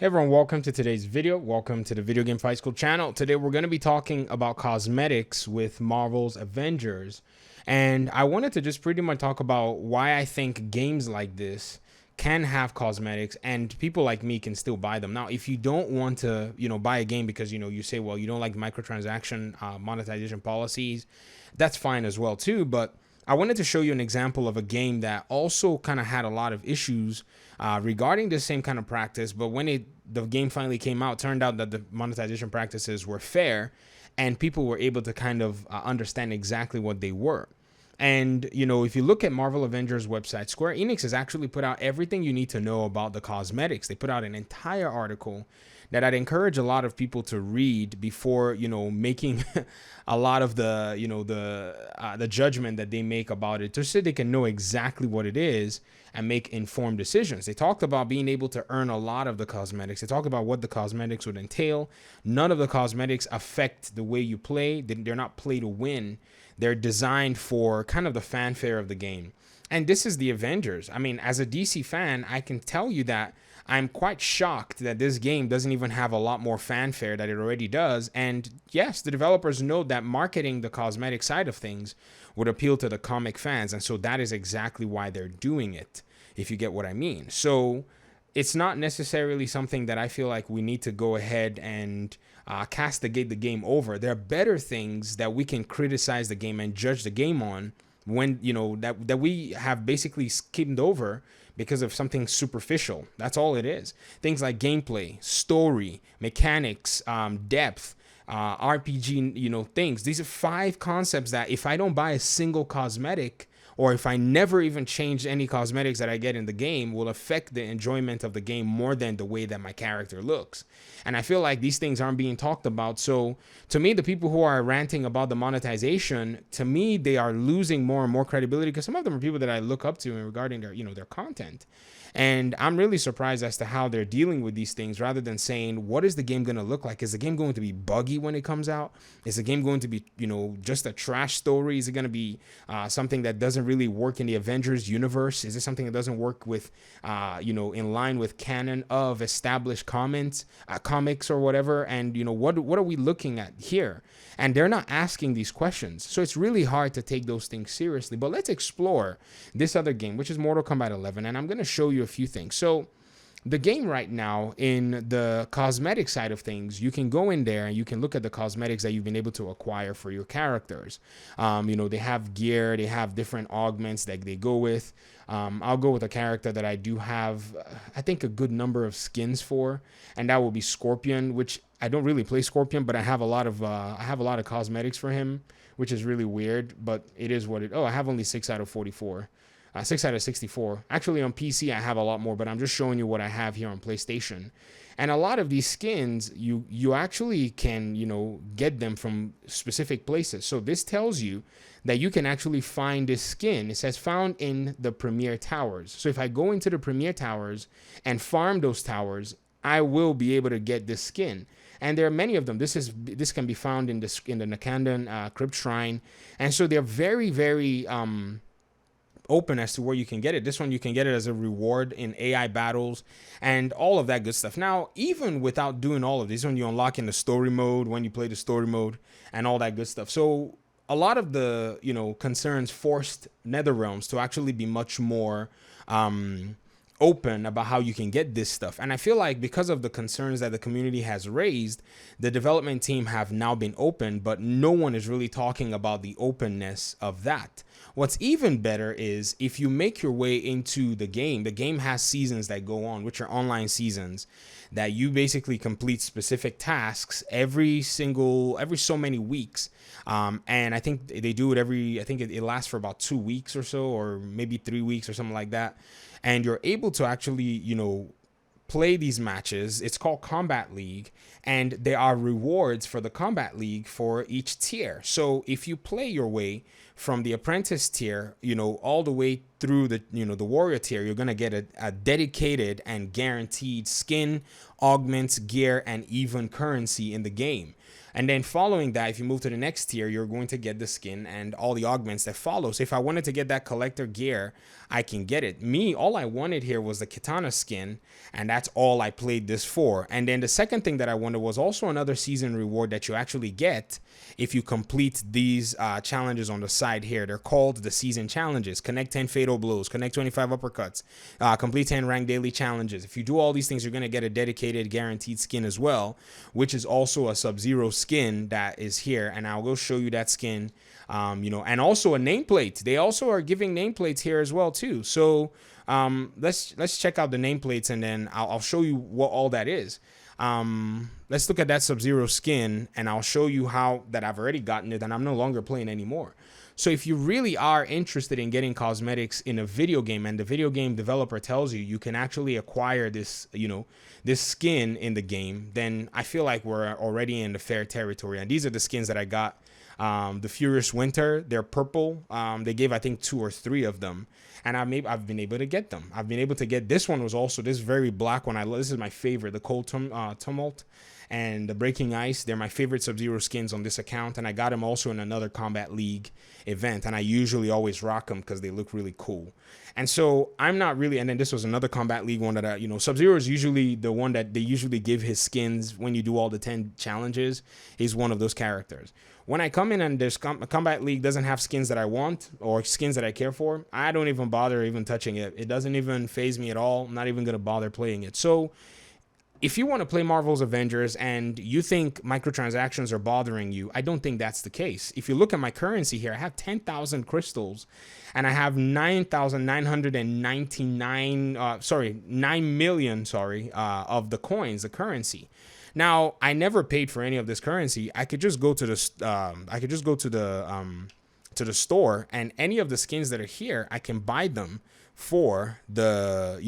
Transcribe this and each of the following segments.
Hey everyone, welcome to today's video. Welcome to the Video Game Fight School channel. Today we're going to be talking about cosmetics with Marvel's Avengers. And I wanted to just pretty much talk about why I think games like this can have cosmetics and people like me can still buy them. Now, if you don't want to, buy a game because, you say, well, you don't like microtransaction monetization policies, that's fine as well too. But I wanted to show you an example of a game that also kind of had a lot of issues regarding the same kind of practice, but when the game finally came out, turned out that the monetization practices were fair and people were able to kind of understand exactly what they were. And, if you look at Marvel Avengers website, Square Enix has actually put out everything you need to know about the cosmetics. They put out an entire article that I'd encourage a lot of people to read before, making a lot of the, the judgment that they make about it, just so they can know exactly what it is and make informed decisions. They talked about being able to earn a lot of the cosmetics. They talked about what the cosmetics would entail. None of the cosmetics affect the way you play. They're not play to win. They're designed for kind of the fanfare of the game. And this is the Avengers. I mean, as a DC fan, I can tell you that I'm quite shocked that this game doesn't even have a lot more fanfare that it already does. And yes, the developers know that marketing the cosmetic side of things would appeal to the comic fans. And so that is exactly why they're doing it, if you get what I mean. So it's not necessarily something that I feel like we need to go ahead and castigate the game over. There are better things that we can criticize the game and judge the game on when, that we have basically skimmed over because of something superficial. That's all it is. Things like gameplay, story, mechanics, depth, RPG, things. These are 5 concepts that if I don't buy a single cosmetic, or if I never even change any cosmetics that I get in the game, will affect the enjoyment of the game more than the way that my character looks. And I feel like these things aren't being talked about. So to me, the people who are ranting about the monetization, to me, they are losing more and more credibility because some of them are people that I look up to in regarding their, their content. And I'm really surprised as to how they're dealing with these things rather than saying, what is the game going to look like? Is the game going to be buggy when it comes out? Is the game going to be, just a trash story? Is it going to be something that doesn't really work in the Avengers universe? Is it something that doesn't work with, in line with canon of established comics or whatever? And, what are we looking at here? And they're not asking these questions. So it's really hard to take those things seriously. But let's explore this other game, which is Mortal Kombat 11. And I'm going to show you a few things. So the game right now, in the cosmetic side of things, you can go in there and you can look at the cosmetics that you've been able to acquire for your characters. They have gear, they have different augments that they go with. I'll go with a character that I do have, I think, a good number of skins for, and that will be Scorpion, which I don't really play Scorpion, but I have a lot of cosmetics for him, which is really weird, but it is what it. Oh, I have only 6 out of 44. 6 out of 64. Actually, on PC, I have a lot more, but I'm just showing you what I have here on PlayStation. And a lot of these skins, you actually can, get them from specific places. So this tells you that you can actually find this skin. It says found in the Premier Towers. So if I go into the Premier Towers and farm those towers, I will be able to get this skin. And there are many of them. This can be found in the Nakandan Crypt Shrine. And so they're very, very open as to where you can get it. This one, you can get it as a reward in AI battles and all of that good stuff. Now, even without doing all of this, when you unlock in the story mode, when you play the story mode and all that good stuff. So a lot of the, concerns forced NetherRealms to actually be much more open about how you can get this stuff. And I feel like because of the concerns that the community has raised, the development team have now been open, but no one is really talking about the openness of that. What's even better is if you make your way into the game has seasons that go on, which are online seasons that you basically complete specific tasks every so many weeks. And I think they do it it lasts for about 2 weeks or so, or maybe 3 weeks or something like that. And you're able to actually, play these matches. It's called Kombat League, and there are rewards for the Kombat League for each tier. So if you play your way from the apprentice tier, all the way through the, the warrior tier, you're going to get a dedicated and guaranteed skin, augments, gear, and even currency in the game. And then following that, if you move to the next tier, you're going to get the skin and all the augments that follow. So if I wanted to get that collector gear, I can get it. Me, all I wanted here was the katana skin, and that's all I played this for. And then the second thing that I wanted was also another season reward that you actually get if you complete these challenges on the side here. They're called the season challenges. Connect 10 fatal blows, connect 25 uppercuts, complete 10 ranked daily challenges. If you do all these things, you're going to get a dedicated guaranteed skin as well, which is also a Sub-Zero skin that is here. And I'll go show you that skin, and also a nameplate. They also are giving nameplates here as well too. So let's check out the nameplates, and then I'll show you what all that is. Let's look at that Sub-Zero skin, and I'll show you how that I've already gotten it and I'm no longer playing anymore. So if you really are interested in getting cosmetics in a video game, and the video game developer tells you you can actually acquire this, this skin in the game, then I feel like we're already in the fair territory. And these are the skins that I got. The Furious Winter, they're purple. They gave, I think, 2 or 3 of them, and I've been able to get them. I've been able to get this one. Was also this very black one. This is my favorite, the Cold Tumult and the Breaking Ice. They're my favorite Sub-Zero skins on this account, and I got them also in another Kombat League event, and I usually always rock them because they look really cool. And so I'm not really, and then this was another Kombat League one that Sub-Zero is usually the one that they usually give his skins when you do all the 10 challenges. He's one of those characters. When I come in and this Kombat League doesn't have skins that I want or skins that I care for, I don't even bother even touching it. It doesn't even faze me at all. I'm not even going to bother playing it. So if you want to play Marvel's Avengers and you think microtransactions are bothering you, I don't think that's the case. If you look at my currency here, I have 10,000 crystals and I have 9,999, 9 million, of the coins, the currency. Now, I never paid for any of this currency. I could just go to the store, and any of the skins that are here, I can buy them for the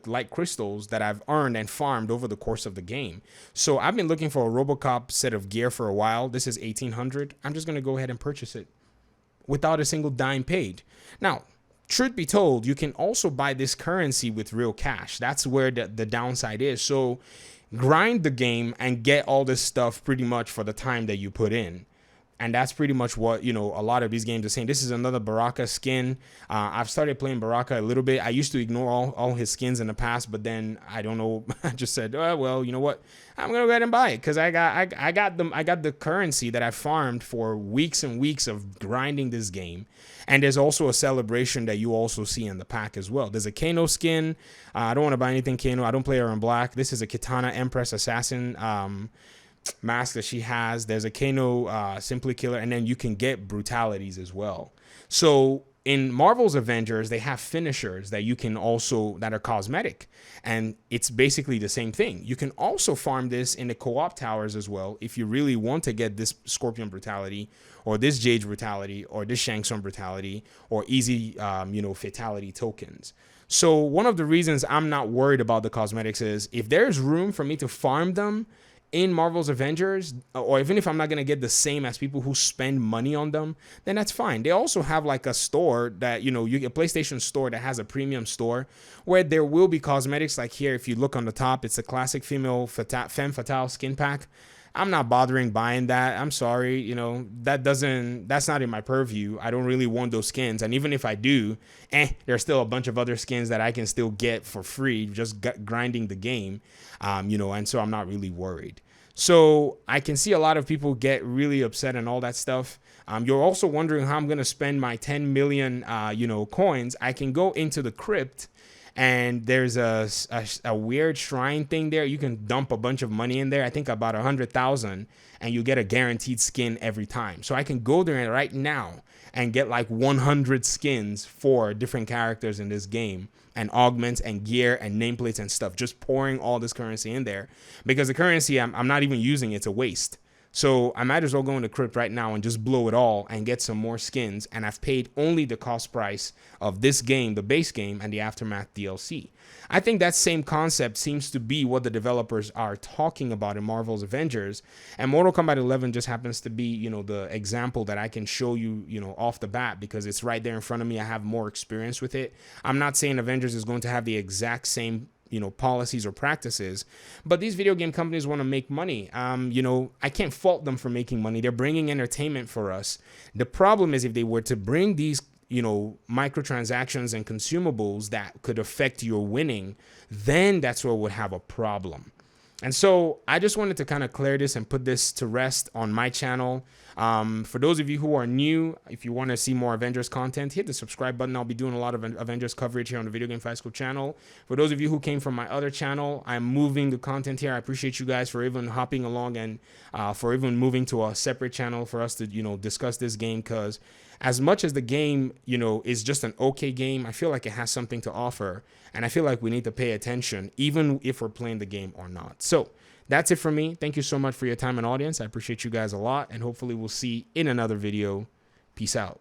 light crystals that I've earned and farmed over the course of the game. So I've been looking for a RoboCop set of gear for a while. This is 1,800. I'm just going to go ahead and purchase it without a single dime paid. Now, truth be told, you can also buy this currency with real cash. That's where the downside is. So grind the game and get all this stuff pretty much for the time that you put in. And that's pretty much what, a lot of these games are saying. This is another Baraka skin. I've started playing Baraka a little bit. I used to ignore all his skins in the past, but then I don't know. I just said, oh, well, you know what? I'm going to go ahead and buy it because I got the currency that I farmed for weeks and weeks of grinding this game. And there's also a celebration that you also see in the pack as well. There's a Kano skin. I don't want to buy anything Kano. I don't play her in black. This is a Katana Empress Assassin mask that she has. There's a Kano Simply Killer, and then you can get brutalities as well. So in Marvel's Avengers, they have finishers that you can also, that are cosmetic, and it's basically the same thing. You can also farm this in the co-op towers as well if you really want to get this Scorpion brutality or this Jade brutality or this Shang Tsung brutality or easy fatality tokens. So one of the reasons I'm not worried about the cosmetics is if there's room for me to farm them in Marvel's Avengers, or even if I'm not going to get the same as people who spend money on them, then that's fine. They also have like a store that, you get a PlayStation store that has a premium store where there will be cosmetics. Like here, if you look on the top, it's a classic female femme fatale skin pack. I'm not bothering buying that. I'm sorry, that's not in my purview. I don't really want those skins. And even if I do, there's still a bunch of other skins that I can still get for free, just grinding the game, and so I'm not really worried. So I can see a lot of people get really upset and all that stuff. You're also wondering how I'm going to spend my 10 million, coins. I can go into the crypt, and there's a weird shrine thing there. You can dump a bunch of money in there. I think about 100,000, and you get a guaranteed skin every time. So I can go there right now and get like 100 skins for different characters in this game, and augments and gear and nameplates and stuff, just pouring all this currency in there, because the currency I'm not even using. It's a waste. So I might as well go in the crypt right now and just blow it all and get some more skins. And I've paid only the cost price of this game, the base game, and the Aftermath DLC. I think that same concept seems to be what the developers are talking about in Marvel's Avengers. And Mortal Kombat 11 just happens to be, the example that I can show you, off the bat, because it's right there in front of me. I have more experience with it. I'm not saying Avengers is going to have the exact same policies or practices. But these video game companies want to make money. I can't fault them for making money. They're bringing entertainment for us. The problem is if they were to bring these microtransactions and consumables that could affect your winning, then that's where we'll have a problem. And so I just wanted to kind of clear this and put this to rest on my channel. For those of you who are new, if you want to see more Avengers content, hit the subscribe button. I'll be doing a lot of Avengers coverage here on the Video Game Fight School channel. For those of you who came from my other channel, I'm moving the content here. I appreciate you guys for even hopping along and for even moving to a separate channel for us to, discuss this game, because as much as the game, is just an okay game, I feel like it has something to offer, and I feel like we need to pay attention, even if we're playing the game or not. So that's it for me. Thank you so much for your time and audience. I appreciate you guys a lot, and hopefully we'll see in another video. Peace out.